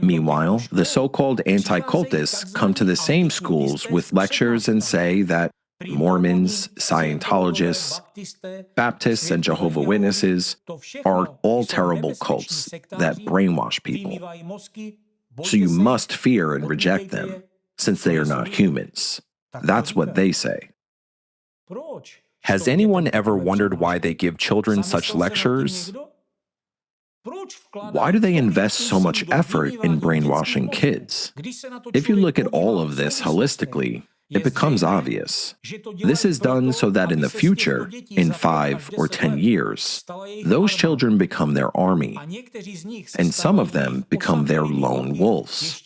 Meanwhile, the so-called anti-cultists come to the same schools with lectures and say that Mormons, Scientologists, Baptists, and Jehovah's Witnesses are all terrible cults that brainwash people. So you must fear and reject them, since they are not humans. That's what they say. Has anyone ever wondered why they give children such lectures? Why do they invest so much effort in brainwashing kids? If you look at all of this holistically, it becomes obvious. This is done so that in the future, in 5 or 10 years, those children become their army, and some of them become their lone wolves,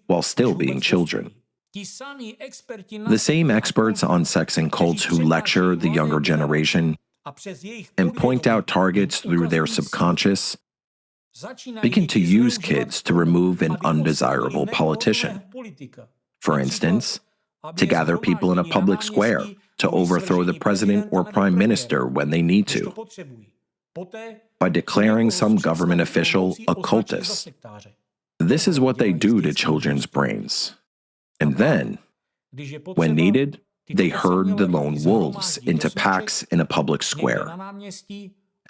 while still being children. The same experts on sex and cults who lecture the younger generation and point out targets through their subconscious begin to use kids to remove an undesirable politician. For instance, to gather people in a public square to overthrow the president or prime minister when they need to, by declaring some government official a cultist. This is what they do to children's brains. And then, when needed, they herd the lone wolves into packs in a public square.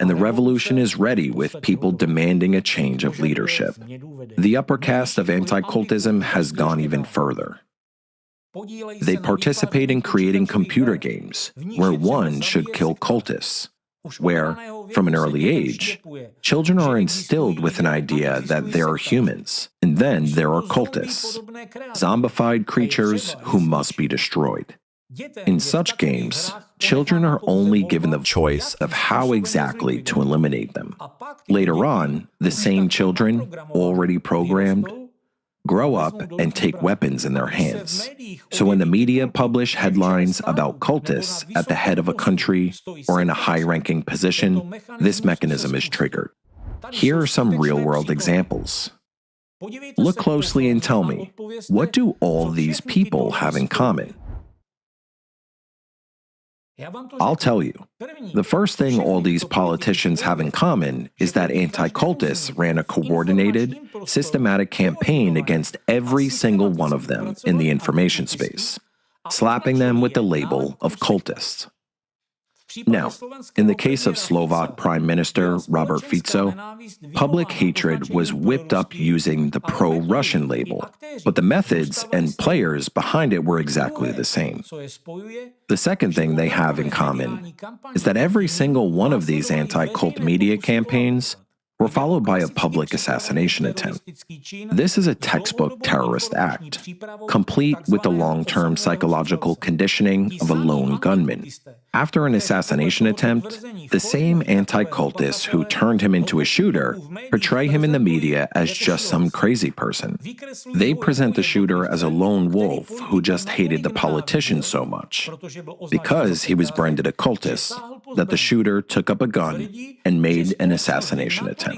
And the revolution is ready with people demanding a change of leadership. The upper caste of anti-cultism has gone even further. They participate in creating computer games where one should kill cultists, where, from an early age, children are instilled with an idea that there are humans, and then there are cultists, zombified creatures who must be destroyed. In such games, children are only given the choice of how exactly to eliminate them. Later on, the same children, already programmed, grow up and take weapons in their hands. So when the media publish headlines about cultists at the head of a country or in a high-ranking position, this mechanism is triggered. Here are some real-world examples. Look closely and tell me, what do all these people have in common? I'll tell you. The first thing all these politicians have in common is that anti-cultists ran a coordinated, systematic campaign against every single one of them in the information space, slapping them with the label of cultists. Now, in the case of Slovak Prime Minister Robert Fico, public hatred was whipped up using the pro-Russian label, but the methods and players behind it were exactly the same. The second thing they have in common is that every single one of these anti-cult media campaigns were followed by a public assassination attempt. This is a textbook terrorist act, complete with the long-term psychological conditioning of a lone gunman. After an assassination attempt, the same anti-cultists who turned him into a shooter portray him in the media as just some crazy person. They present the shooter as a lone wolf who just hated the politician so much, because he was branded a cultist, that the shooter took up a gun and made an assassination attempt.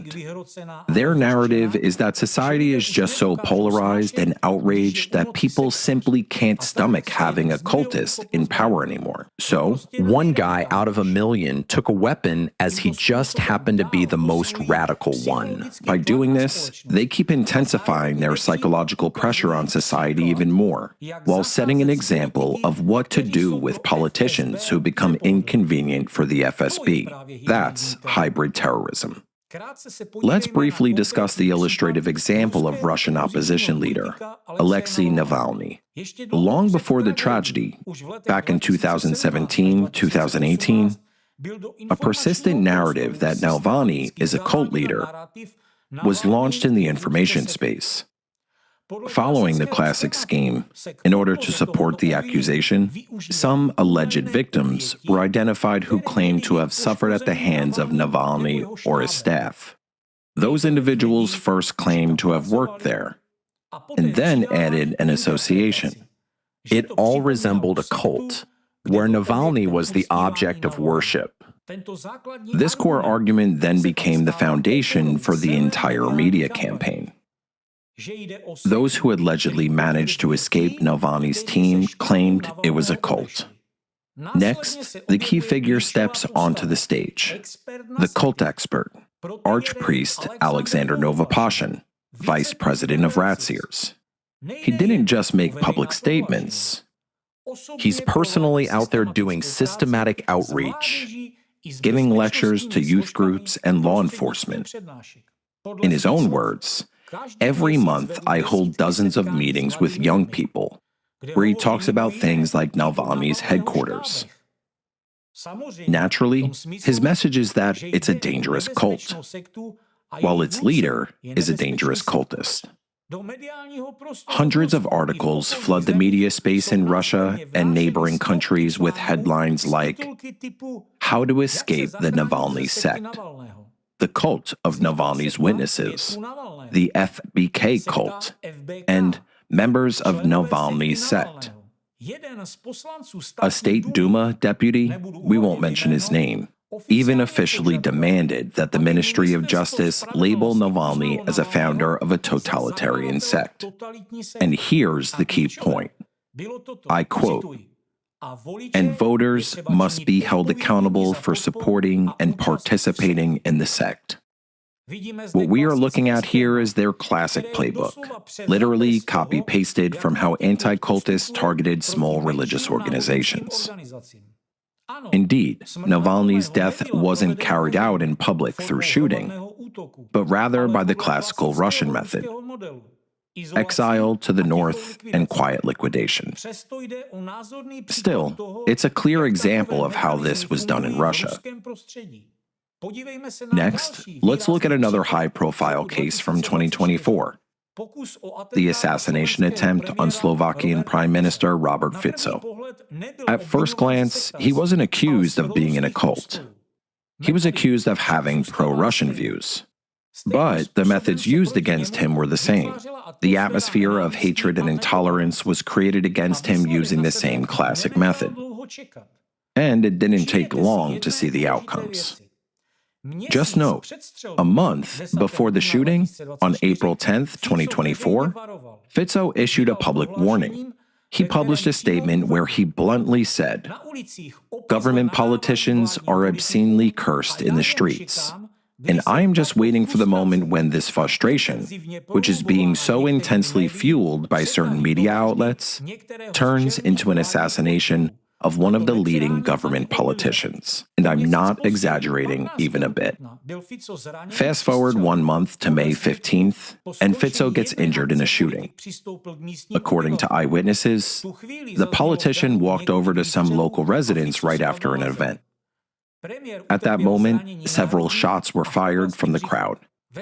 Their narrative is that society is just so polarized and outraged that people simply can't stomach having a cultist in power anymore. So, one guy out of a million took a weapon as he just happened to be the most radical one. By doing this, they keep intensifying their psychological pressure on society even more, while setting an example of what to do with politicians who become inconvenient for the FSB. That's hybrid terrorism. Let's briefly discuss the illustrative example of Russian opposition leader, Alexei Navalny. Long before the tragedy, back in 2017-2018, a persistent narrative that Navalny is a cult leader was launched in the information space. Following the classic scheme, in order to support the accusation, some alleged victims were identified who claimed to have suffered at the hands of Navalny or his staff. Those individuals first claimed to have worked there, and then added an association. It all resembled a cult, where Navalny was the object of worship. This core argument then became the foundation for the entire media campaign. Those who allegedly managed to escape Navalny's team claimed it was a cult. Next, the key figure steps onto the stage. The cult expert, Archpriest Alexander Novopashin, Vice President of Ratseers. He didn't just make public statements. He's personally out there doing systematic outreach, giving lectures to youth groups and law enforcement. In his own words, every month I hold dozens of meetings with young people, where he talks about things like Navalny's headquarters. Naturally, his message is that it's a dangerous cult, while its leader is a dangerous cultist. Hundreds of articles flood the media space in Russia and neighboring countries with headlines like, "How to Escape the Navalny Sect," "The Cult of Navalny's Witnesses," "The FBK Cult," and "Members of Navalny's Sect." A state Duma deputy, we won't mention his name, even officially demanded that the Ministry of Justice label Navalny as a founder of a totalitarian sect. And here's the key point. I quote, "And voters must be held accountable for supporting and participating in the sect." What we are looking at here is their classic playbook, literally copy-pasted from how anti-cultists targeted small religious organizations. Indeed, Navalny's death wasn't carried out in public through shooting, but rather by the classical Russian method: exile to the north and quiet liquidation. Still, it's a clear example of how this was done in Russia. Next, let's look at another high-profile case from 2024, the assassination attempt on Slovakian Prime Minister Robert Fico. At first glance, he wasn't accused of being in a cult. He was accused of having pro-Russian views. But the methods used against him were the same. The atmosphere of hatred and intolerance was created against him using the same classic method. And it didn't take long to see the outcomes. Just note, a month before the shooting, on April 10, 2024, Fico issued a public warning. He published a statement where he bluntly said, "Government politicians are obscenely cursed in the streets. And I am just waiting for the moment when this frustration, which is being so intensely fueled by certain media outlets, turns into an assassination of one of the leading government politicians." And I'm not exaggerating even a bit. Fast forward 1 month to May 15th, and Fico gets injured in a shooting. According to eyewitnesses, the politician walked over to some local residents right after an event. At that moment, several shots were fired from the crowd,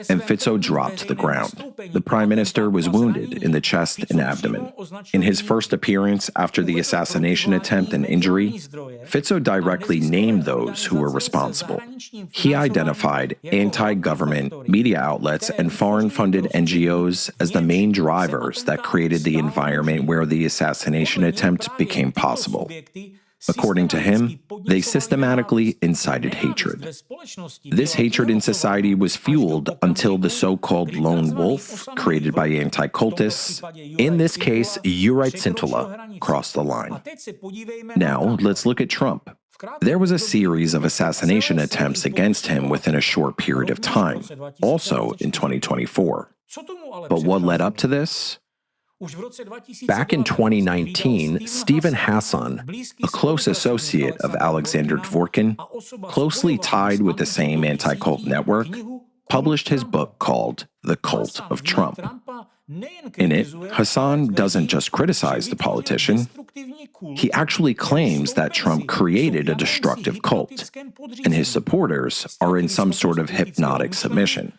and Fico dropped to the ground. The Prime Minister was wounded in the chest and abdomen. In his first appearance after the assassination attempt and injury, Fico directly named those who were responsible. He identified anti-government media outlets and foreign-funded NGOs as the main drivers that created the environment where the assassination attempt became possible. According to him, they systematically incited hatred. This hatred in society was fueled until the so-called lone wolf, created by anti-cultists, in this case, Juraj Cintola, crossed the line. Now, let's look at Trump. There was a series of assassination attempts against him within a short period of time, also in 2024. But what led up to this? Back in 2019, Stephen Hassan, a close associate of Alexander Dworkin, closely tied with the same anti-cult network, published his book called The Cult of Trump. In it, Hassan doesn't just criticize the politician. He actually claims that Trump created a destructive cult, and his supporters are in some sort of hypnotic submission,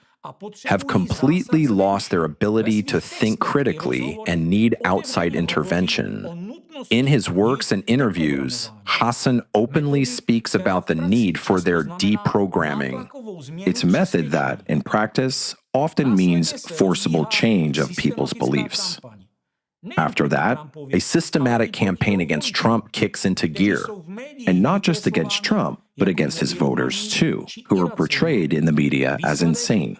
have completely lost their ability to think critically and need outside intervention. In his works and interviews, Hassan openly speaks about the need for their deprogramming. It's a method that, in practice, often means forcible change of people's beliefs. After that, a systematic campaign against Trump kicks into gear, and not just against Trump, but against his voters too, who are portrayed in the media as insane.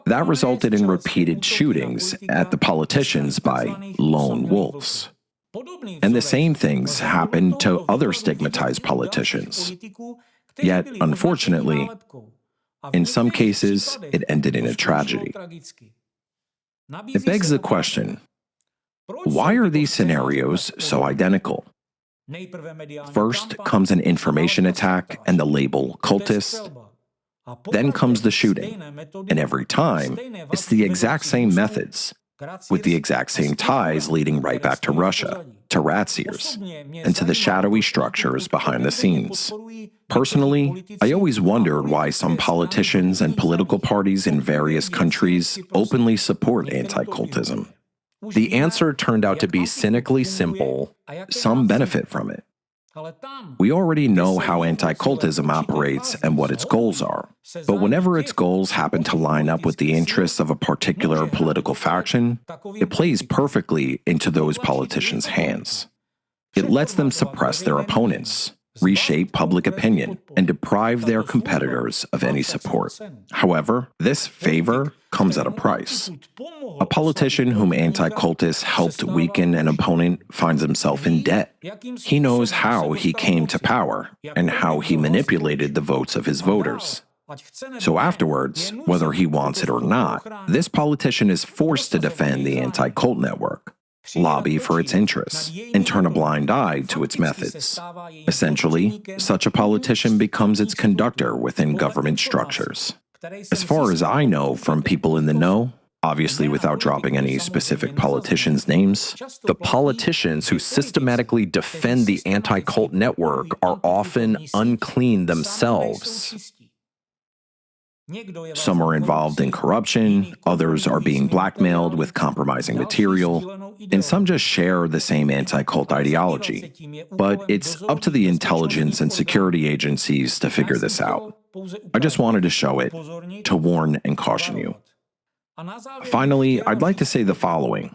That resulted in repeated shootings at the politicians by lone wolves. And the same things happened to other stigmatized politicians. Yet, unfortunately, in some cases, it ended in a tragedy. It begs the question, why are these scenarios so identical? First comes an information attack and the label cultist. Then comes the shooting, and every time, it's the exact same methods: with the exact same ties leading right back to Russia, to rat's ears, and to the shadowy structures behind the scenes. Personally, I always wondered why some politicians and political parties in various countries openly support anti-cultism. The answer turned out to be cynically simple: some benefit from it. We already know how anti-cultism operates and what its goals are, but whenever its goals happen to line up with the interests of a particular political faction, it plays perfectly into those politicians' hands. It lets them suppress their opponents, reshape public opinion, and deprive their competitors of any support. However, this favor comes at a price. A politician whom anti-cultists helped weaken an opponent finds himself in debt. He knows how he came to power and how he manipulated the votes of his voters. So afterwards, whether he wants it or not, this politician is forced to defend the anti-cult network, lobby for its interests, and turn a blind eye to its methods. Essentially, such a politician becomes its conductor within government structures. As far as I know from people in the know, obviously without dropping any specific politicians' names, the politicians who systematically defend the anti-cult network are often unclean themselves. Some are involved in corruption, others are being blackmailed with compromising material, and some just share the same anti-cult ideology. But it's up to the intelligence and security agencies to figure this out. I just wanted to show it, to warn and caution you. Finally, I'd like to say the following.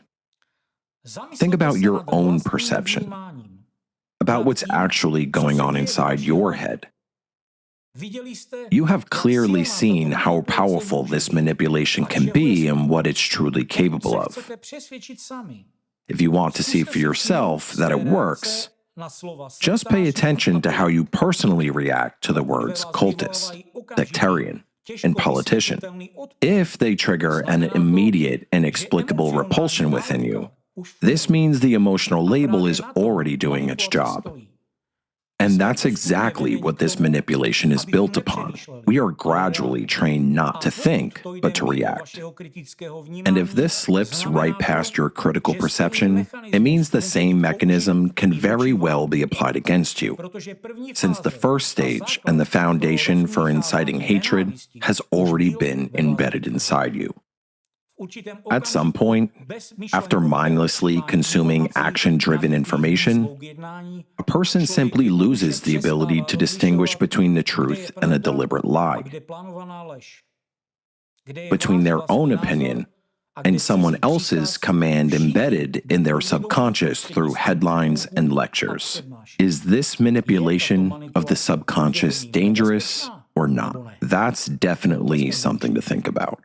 Think about your own perception, about what's actually going on inside your head. You have clearly seen how powerful this manipulation can be and what it's truly capable of. If you want to see for yourself that it works, just pay attention to how you personally react to the words cultist, sectarian, and politician. If they trigger an immediate, inexplicable repulsion within you, this means the emotional label is already doing its job. And that's exactly what this manipulation is built upon. We are gradually trained not to think, but to react. And if this slips right past your critical perception, it means the same mechanism can very well be applied against you, since the first stage and the foundation for inciting hatred has already been embedded inside you. At some point, after mindlessly consuming action-driven information, a person simply loses the ability to distinguish between the truth and a deliberate lie, between their own opinion and someone else's command embedded in their subconscious through headlines and lectures. Is this manipulation of the subconscious dangerous or not? That's definitely something to think about.